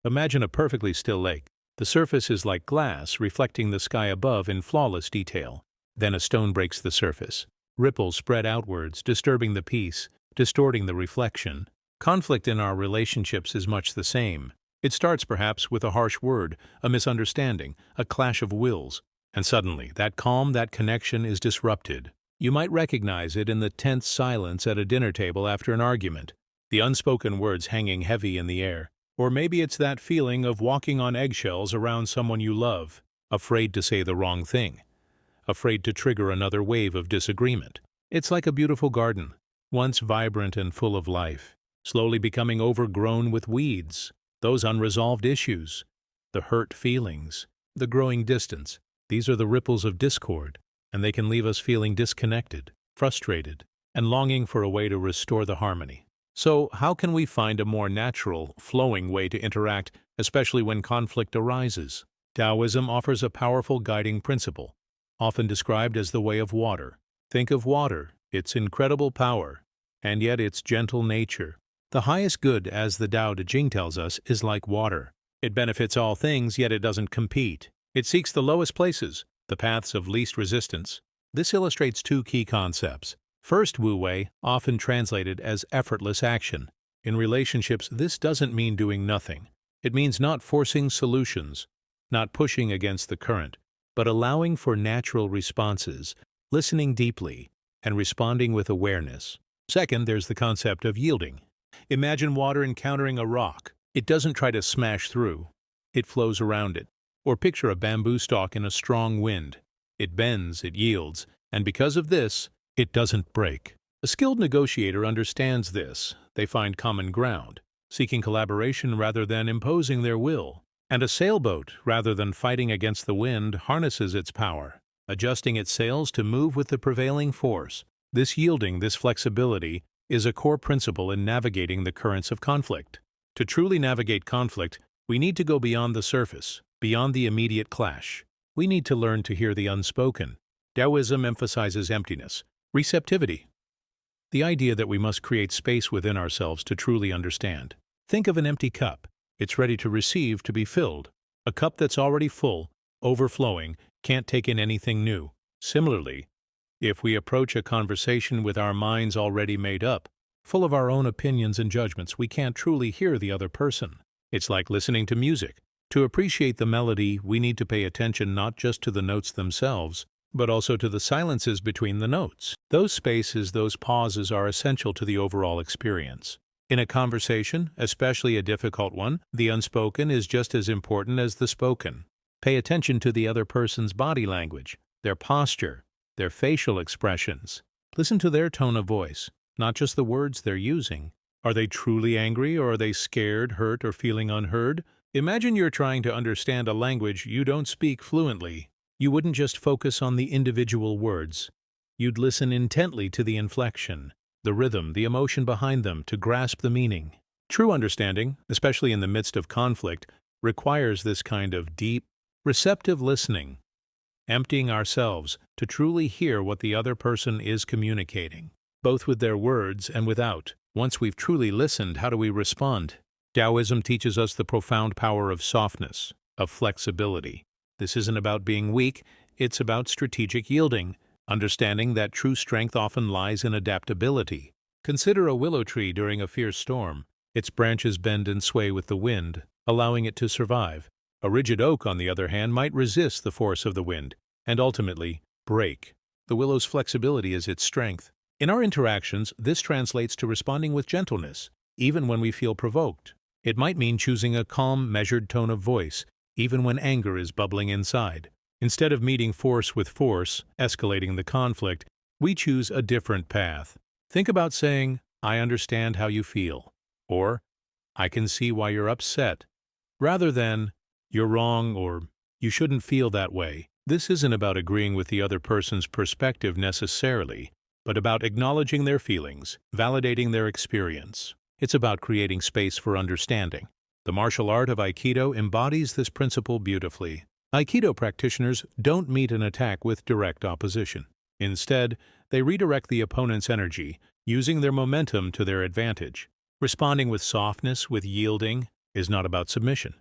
Imagine a perfectly still lake. The surface is like glass, reflecting the sky above in flawless detail. Then a stone breaks the surface. Ripples spread outwards, disturbing the peace, distorting the reflection. Conflict in our relationships is much the same. It starts perhaps with a harsh word, a misunderstanding, a clash of wills, and suddenly that calm, that connection is disrupted. You might recognize it in the tense silence at a dinner table after an argument, the unspoken words hanging heavy in the air. Or maybe it's that feeling of walking on eggshells around someone you love, afraid to say the wrong thing, afraid to trigger another wave of disagreement. It's like a beautiful garden, once vibrant and full of life, slowly becoming overgrown with weeds, those unresolved issues, the hurt feelings, the growing distance. These are the ripples of discord, and they can leave us feeling disconnected, frustrated, and longing for a way to restore the harmony. So, how can we find a more natural, flowing way to interact, especially when conflict arises? Taoism offers a powerful guiding principle, often described as the way of water. Think of water, its incredible power, and yet its gentle nature. The highest good, as the Tao Te Ching tells us, is like water. It benefits all things, yet it doesn't compete. It seeks the lowest places, the paths of least resistance. This illustrates two key concepts. First, Wu Wei, often translated as effortless action. In relationships, this doesn't mean doing nothing. It means not forcing solutions, not pushing against the current, but allowing for natural responses, listening deeply, and responding with awareness. Second, there's the concept of yielding. Imagine water encountering a rock. It doesn't try to smash through. It flows around it. Or picture a bamboo stalk in a strong wind. It bends, it yields, and because of this, it doesn't break. A skilled negotiator understands this. They find common ground, seeking collaboration rather than imposing their will. And a sailboat, rather than fighting against the wind, harnesses its power, adjusting its sails to move with the prevailing force. This yielding, this flexibility, is a core principle in navigating the currents of conflict. To truly navigate conflict, we need to go beyond the surface, beyond the immediate clash. We need to learn to hear the unspoken. Taoism emphasizes emptiness, receptivity, the idea that we must create space within ourselves to truly understand. Think of an empty cup. It's ready to receive, to be filled. A cup that's already full, overflowing, can't take in anything new. Similarly, if we approach a conversation with our minds already made up, full of our own opinions and judgments, we can't truly hear the other person. It's like listening to music. To appreciate the melody, we need to pay attention not just to the notes themselves, but also to the silences between the notes. Those spaces, those pauses are essential to the overall experience. In a conversation, especially a difficult one, the unspoken is just as important as the spoken. Pay attention to the other person's body language, their posture, their facial expressions. Listen to their tone of voice, not just the words they're using. Are they truly angry, or are they scared, hurt, or feeling unheard? Imagine you're trying to understand a language you don't speak fluently. You wouldn't just focus on the individual words. You'd listen intently to the inflection, the rhythm, the emotion behind them to grasp the meaning. True understanding, especially in the midst of conflict, requires this kind of deep, receptive listening, emptying ourselves to truly hear what the other person is communicating, both with their words and without. Once we've truly listened, how do we respond? Taoism teaches us the profound power of softness, of flexibility. This isn't about being weak, it's about strategic yielding, understanding that true strength often lies in adaptability. Consider a willow tree during a fierce storm. Its branches bend and sway with the wind, allowing it to survive. A rigid oak, on the other hand, might resist the force of the wind and ultimately break. The willow's flexibility is its strength. In our interactions, this translates to responding with gentleness, even when we feel provoked. It might mean choosing a calm, measured tone of voice, even when anger is bubbling inside. Instead of meeting force with force, escalating the conflict, we choose a different path. Think about saying, "I understand how you feel," or "I can see why you're upset," rather than, "You're wrong," or "You shouldn't feel that way." This isn't about agreeing with the other person's perspective necessarily, but about acknowledging their feelings, validating their experience. It's about creating space for understanding. The martial art of Aikido embodies this principle beautifully. Aikido practitioners don't meet an attack with direct opposition. Instead, they redirect the opponent's energy, using their momentum to their advantage. Responding with softness, with yielding, is not about submission.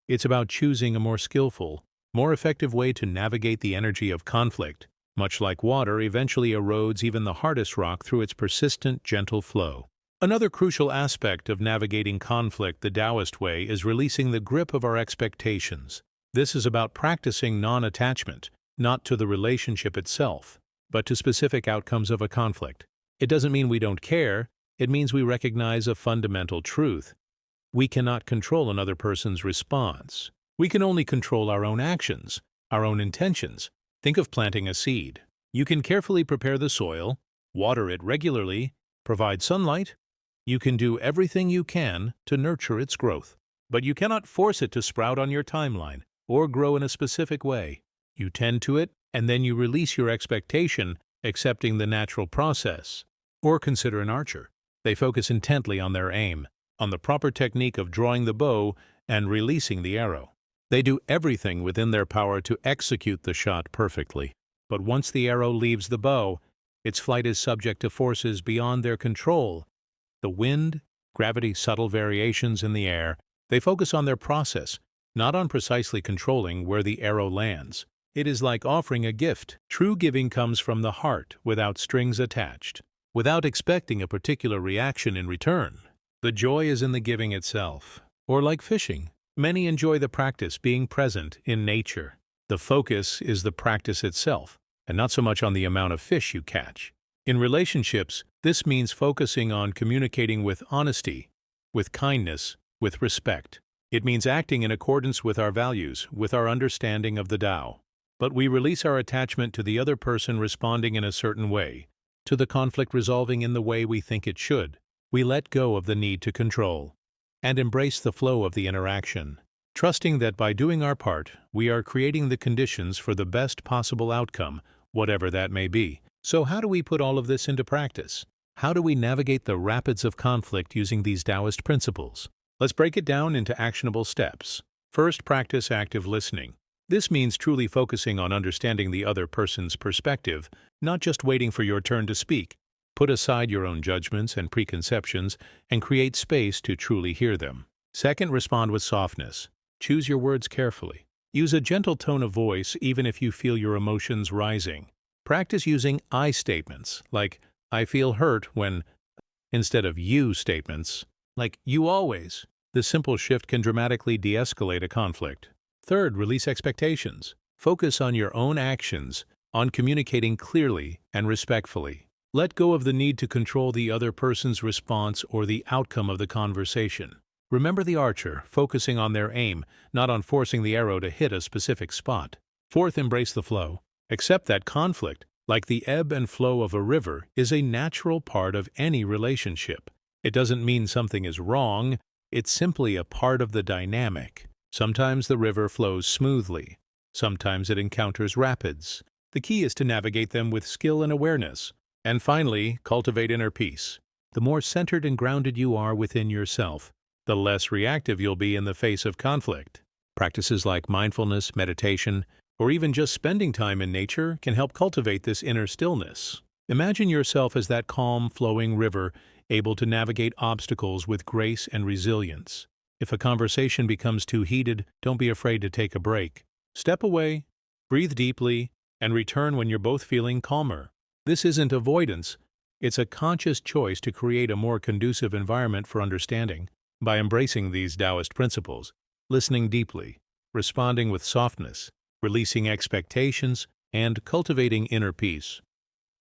It's about choosing a more skillful, more effective way to navigate the energy of conflict. Much like water eventually erodes even the hardest rock through its persistent, gentle flow. Another crucial aspect of navigating conflict the Taoist way is releasing the grip of our expectations. This is about practicing non-attachment, not to the relationship itself, but to specific outcomes of a conflict. It doesn't mean we don't care, it means we recognize a fundamental truth. We cannot control another person's response. We can only control our own actions, our own intentions. Think of planting a seed. You can carefully prepare the soil, water it regularly, provide sunlight. You can do everything you can to nurture its growth. But you cannot force it to sprout on your timeline or grow in a specific way. You tend to it, and then you release your expectation, accepting the natural process. Or consider an archer. They focus intently on their aim, on the proper technique of drawing the bow and releasing the arrow. They do everything within their power to execute the shot perfectly. But once the arrow leaves the bow, its flight is subject to forces beyond their control. The wind, gravity, subtle variations in the air. They focus on their process, not on precisely controlling where the arrow lands. It is like offering a gift. True giving comes from the heart, without strings attached, without expecting a particular reaction in return. The joy is in the giving itself. Or like fishing, many enjoy the practice being present in nature. The focus is the practice itself, and not so much on the amount of fish you catch. In relationships, this means focusing on communicating with honesty, with kindness, with respect. It means acting in accordance with our values, with our understanding of the Tao. But we release our attachment to the other person responding in a certain way, to the conflict resolving in the way we think it should. We let go of the need to control, and embrace the flow of the interaction, trusting that by doing our part, we are creating the conditions for the best possible outcome, whatever that may be. So how do we put all of this into practice? How do we navigate the rapids of conflict using these Taoist principles? Let's break it down into actionable steps. First, practice active listening. This means truly focusing on understanding the other person's perspective, not just waiting for your turn to speak. Put aside your own judgments and preconceptions and create space to truly hear them. Second, respond with softness. Choose your words carefully. Use a gentle tone of voice even if you feel your emotions rising. Practice using I statements, like, I feel hurt when, instead of you statements, like, you always. This simple shift can dramatically de-escalate a conflict. Third, release expectations. Focus on your own actions, on communicating clearly and respectfully. Let go of the need to control the other person's response or the outcome of the conversation. Remember the archer, focusing on their aim, not on forcing the arrow to hit a specific spot. Fourth, embrace the flow. Accept that conflict, like the ebb and flow of a river, is a natural part of any relationship. It doesn't mean something is wrong, it's simply a part of the dynamic. Sometimes the river flows smoothly, sometimes it encounters rapids. The key is to navigate them with skill and awareness. And finally, cultivate inner peace. The more centered and grounded you are within yourself, the less reactive you'll be in the face of conflict. Practices like mindfulness, meditation, or even just spending time in nature can help cultivate this inner stillness. Imagine yourself as that calm, flowing river, able to navigate obstacles with grace and resilience. If a conversation becomes too heated, don't be afraid to take a break. Step away, breathe deeply, and return when you're both feeling calmer. This isn't avoidance, it's a conscious choice to create a more conducive environment for understanding. By embracing these Taoist principles, listening deeply, responding with softness, releasing expectations, and cultivating inner peace,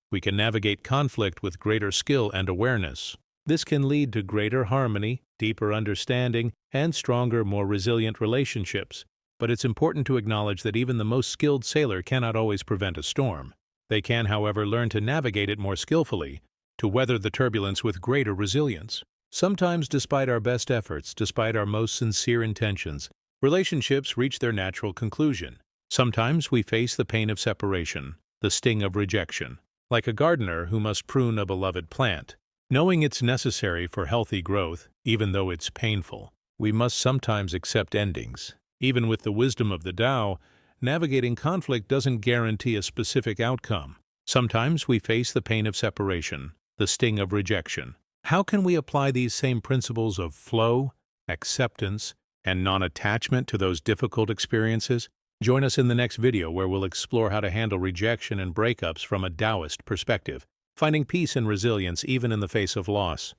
we can navigate conflict with greater skill and awareness. This can lead to greater harmony, deeper understanding, and stronger, more resilient relationships. But it's important to acknowledge that even the most skilled sailor cannot always prevent a storm. They can, however, learn to navigate it more skillfully, to weather the turbulence with greater resilience. Sometimes, despite our best efforts, despite our most sincere intentions, relationships reach their natural conclusion. Sometimes we face the pain of separation, the sting of rejection, like a gardener who must prune a beloved plant. Knowing it's necessary for healthy growth, even though it's painful, we must sometimes accept endings. Even with the wisdom of the Tao, navigating conflict doesn't guarantee a specific outcome. Sometimes we face the pain of separation, the sting of rejection. How can we apply these same principles of flow, acceptance, and non-attachment to those difficult experiences? Join us in the next video where we'll explore how to handle rejection and breakups from a Taoist perspective, finding peace and resilience even in the face of loss.